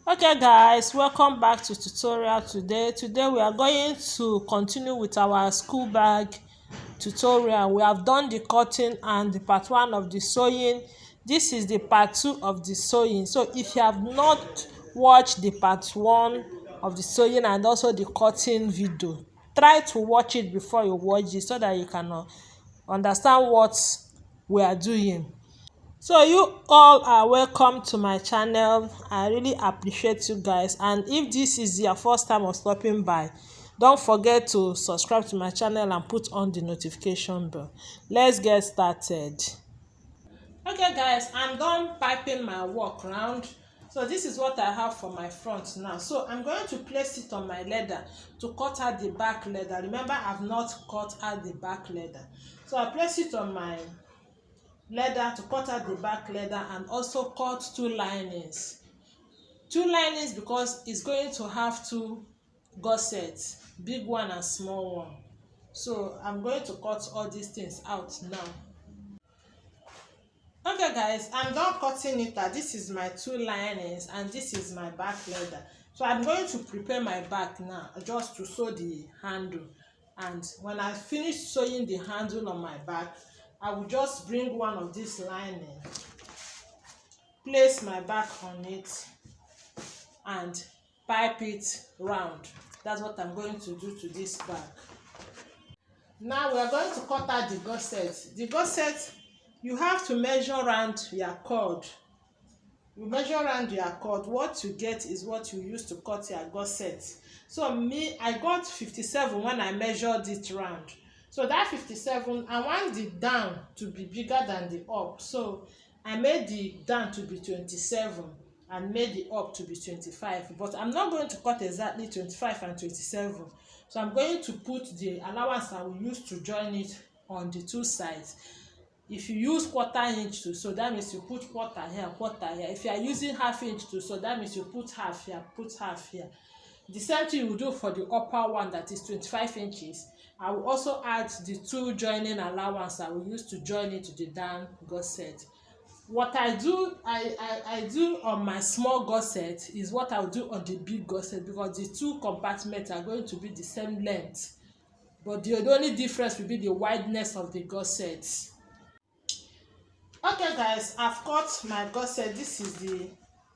Okay guys, welcome back to tutorial today we are going to continue with our school bag tutorial. We have done the cutting and the part 1 of the sewing. This is the part 2 of the sewing. So if you have not watched the part 1 of the sewing and also the cutting video, try to watch it before you watch it so that you can understand what we are doing. So you all are welcome to my channel. I really appreciate you guys, and if this is your first time of stopping by, don't forget to subscribe to my channel and put on the notification bell. Let's get started. Okay guys, I'm done piping my work round. So this is what I have for my front now. So I'm going to place it on my leather to cut out the back leather. Remember, I've not cut out the back leather. So I place it on my leather to cut out the back leather and also cut two linings because it's going to have two gussets, big one and small one. So I'm going to cut all these things out now. Okay guys, I'm done cutting it out. This is my two linings and this is my back leather. So I'm going to prepare my back now just to sew the handle, and when I finish sewing the handle on my back, I will just bring one of this lining, place my back on it and pipe it round. That's what I'm going to do to this bag. Now we are going to cut out the gusset. The gusset, you have to measure around your cord. You measure around your cord. What you get is what you use to cut your gusset. So I got 57 when I measured it round. So that 57, I want the down to be bigger than the up. So I made the down to be 27 and made the up to be 25. But I'm not going to cut exactly 25 and 27. So I'm going to put the allowance I will use to join it on the two sides. If you use 1/4 inch to sew, that means you put 1/4 here, 1/4 here. If you are using 1/2 inch to sew, that means you put 1/2 here, put 1/2 here. The same thing you will do for the upper one, that is 25 inches. I will also add the two joining allowance I will use to join it to the down gusset. What I do, I do on my small gusset is what I will do on the big gusset, because the two compartments are going to be the same length, but the only difference will be the wideness of the gussets. Okay guys, I've cut my gusset. This is the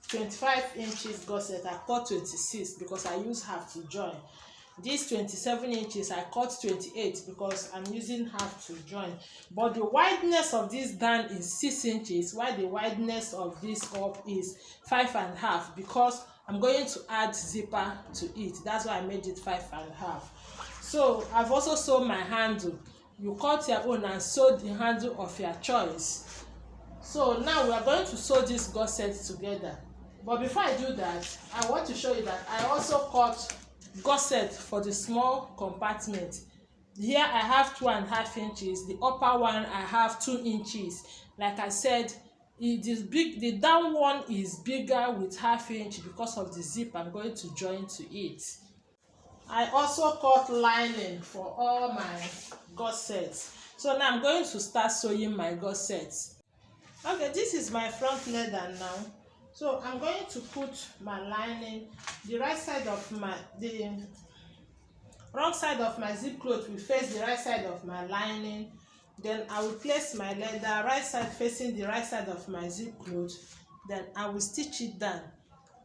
25 inches gusset. I cut 26 because I use 1/2 to join. This 27 inches, I cut 28 because I'm using 1/2 to join. But the wideness of this down is 6 inches, while the wideness of this up is 5.5, because I'm going to add zipper to it. That's why I made it 5.5. So I've also sewed my handle. You cut your own and sew the handle of your choice. So now we are going to sew this gusset together. But before I do that, I want to show you that I also cut gusset for the small compartment. Here I have 2.5 inches. The upper one I have 2 inches. Like I said, it is big. The down one is bigger with 1/2 inch because of the zip I'm going to join to it. I also cut lining for all my gussets. So now I'm going to start sewing my gussets. Okay, this is my front leather now. So I'm going to put my lining. The wrong side of my zip cloth will face the right side of my lining. Then I will place my leather right side facing the right side of my zip cloth. Then I will stitch it down.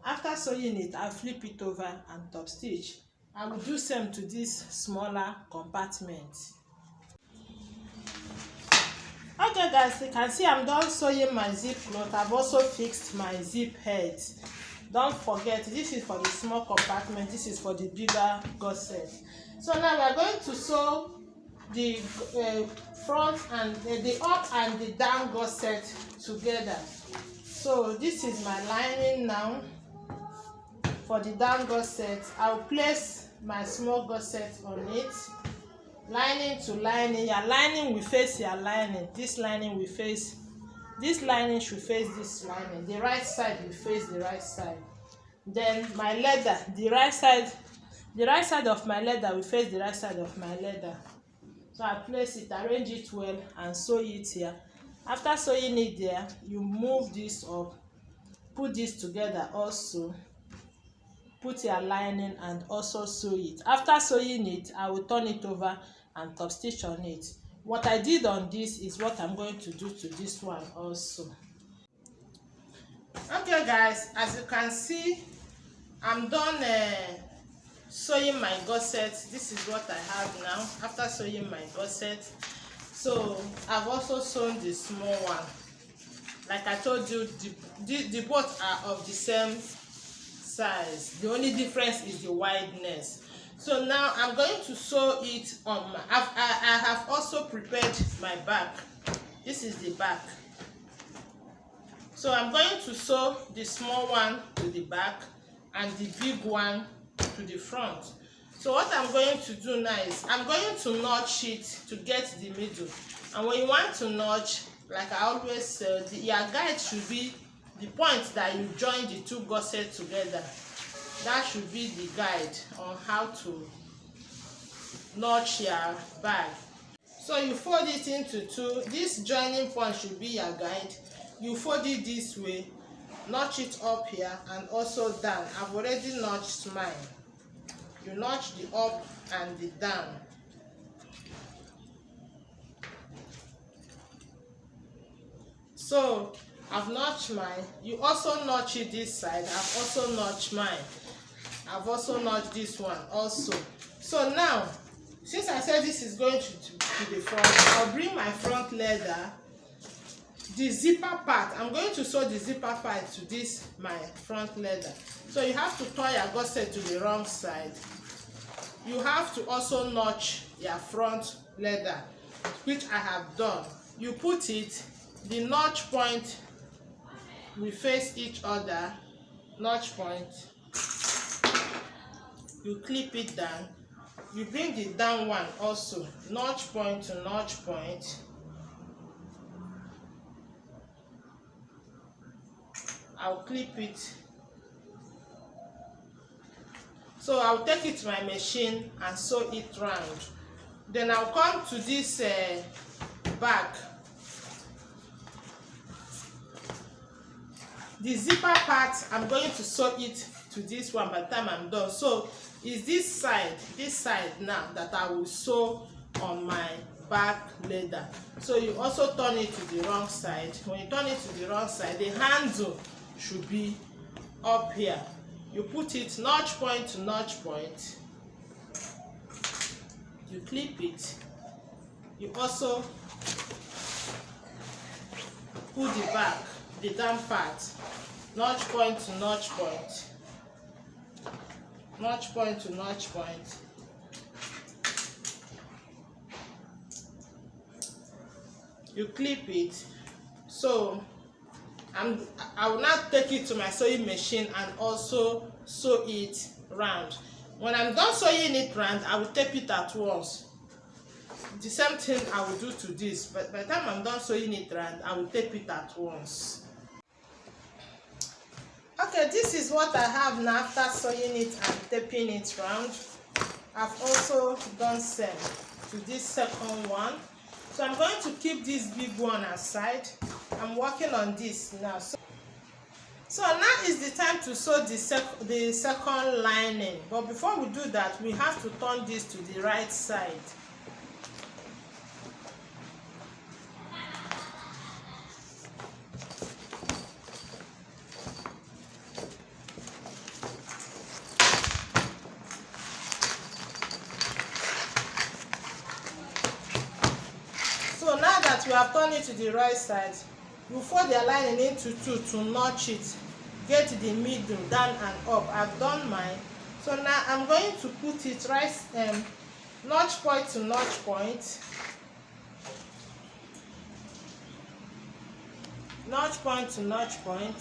After sewing it, I'll flip it over and top stitch. I will do same to this smaller compartment. Okay guys, you can see I'm done sewing my zip cloth. I've also fixed my zip head. Don't forget, this is for the small compartment, this is for the bigger gusset. So now we are going to sew the front and the up and the down gusset together. So this is my lining now. For the down gusset, I'll place my small gusset on it. Lining to lining. Your lining will face your lining. This lining will face, this lining should face this lining. The right side will face the right side. Then my leather, the right side of my leather will face the right side of my leather. So I place it, arrange it well and sew it here. After sewing it there, you move this up, put this together also. put your lining and also sew it. After sewing it, I will turn it over and top stitch on it. What I did on this is what I'm going to do to this one also. Okay guys, as you can see, I'm done sewing my gusset. This is what I have now after sewing my gusset. So I've also sewn the small one. Like I told you, the both are of the same size. The only difference is the wideness. So now I'm going to sew it on my, I have also prepared my back. This is the back. So I'm going to sew the small one to the back and the big one to the front. So what I'm going to do now is I'm going to notch it to get the middle. And when you want to notch, like I always say, your guide should be the point that you join the two gussets together. That should be the guide on how to notch your bag. So you fold it into two. This joining point should be your guide. You fold it this way, notch it up here and also down. I've already notched mine. You notch the up and the down. So I've notched mine. You also notch it this side. I've also notched mine. I've also notched this one also. So now, since I said this is going to the front, I'll bring my front leather. The zipper part, I'm going to sew the zipper part to this my front leather. So you have to turn your gusset to the wrong side. You have to also notch your front leather, which I have done. You put it, the notch point will face each other. Notch point. You clip it down. You bring the down one also. Notch point to notch point. I'll clip it. So I'll take it to my machine and sew it round. Then I'll come to this back. The zipper part, I'm going to sew it to this one by the time I'm done. So it's this side now that I will sew on my back leather. So you also turn it to the wrong side. When you turn it to the wrong side, the handle should be up here. You put it notch point to notch point. You clip it. You also put the back, the down part, notch point to notch point. Notch point to notch point. You clip it. So I will now take it to my sewing machine and also sew it round. When I'm done sewing it round, I will tape it at once. The same thing I will do to this, but by the time I'm done sewing it round, I will tape it at once. Okay, this is what I have now after sewing it and taping it round. I've also done same to this second one. So I'm going to keep this big one aside. I'm working on this now. So now is the time to sew the second lining. But before we do that, we have to turn this to the right side. So now that we have turned it to the right side, you fold the lining into two to notch it, get the middle down and up. I've done mine. So now I'm going to put it right notch point to notch point, notch point to notch point.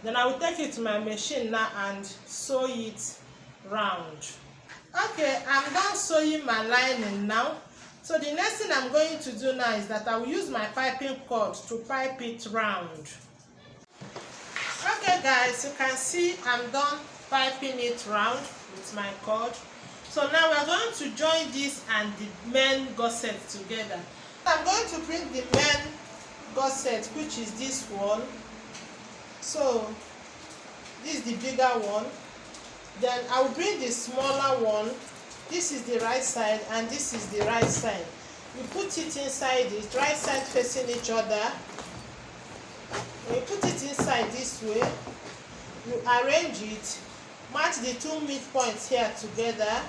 Then I will take it to my machine now and sew it round. Okay, I'm done sewing my lining now. So the next thing I'm going to do now is that I will use my piping cord to pipe it round. Okay guys, you can see I'm done piping it round with my cord. So now we're going to join this and the main gusset together. I'm going to bring the main gusset, which is this one. So this is the bigger one. Then I will bring the smaller one. This is the right side and this is the right side. You put it inside it, right side facing each other. When you put it inside this way, you arrange it, match the two midpoints here together.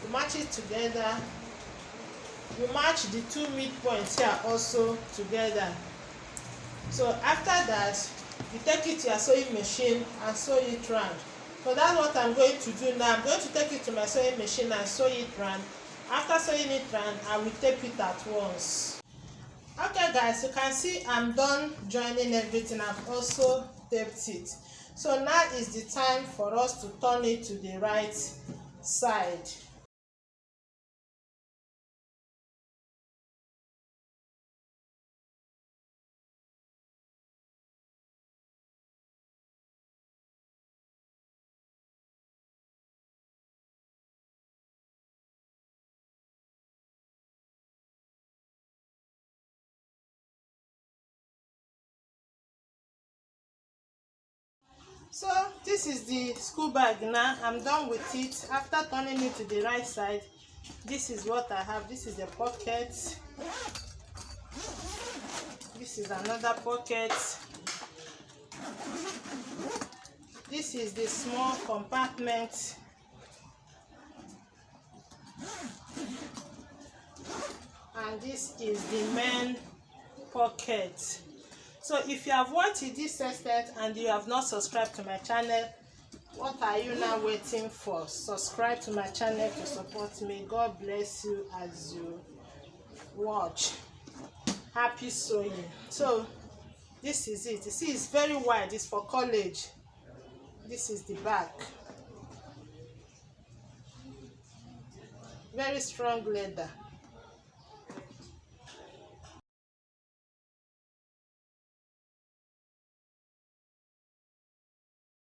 You match it together. You match the two midpoints here also together. So after that, you take it to your sewing machine and sew it round. So that's what I'm going to do now. I'm going to take it to my sewing machine and sew it round. After sewing it round, I will tape it at once. Okay guys, you can see I'm done joining everything. I've also taped it. So now is the time for us to turn it to the right side. So this is the school bag now. I'm done with it. After turning it to the right side, this is what I have. This is the pocket. This is another pocket. This is the small compartment. And this is the main pocket. So if you have watched this extent and you have not subscribed to my channel, what are you now waiting for? Subscribe to my channel to support me. God bless you as you watch. Happy sewing. So this is it. You see, it's very wide. It's for college. This is the back. Very strong leather.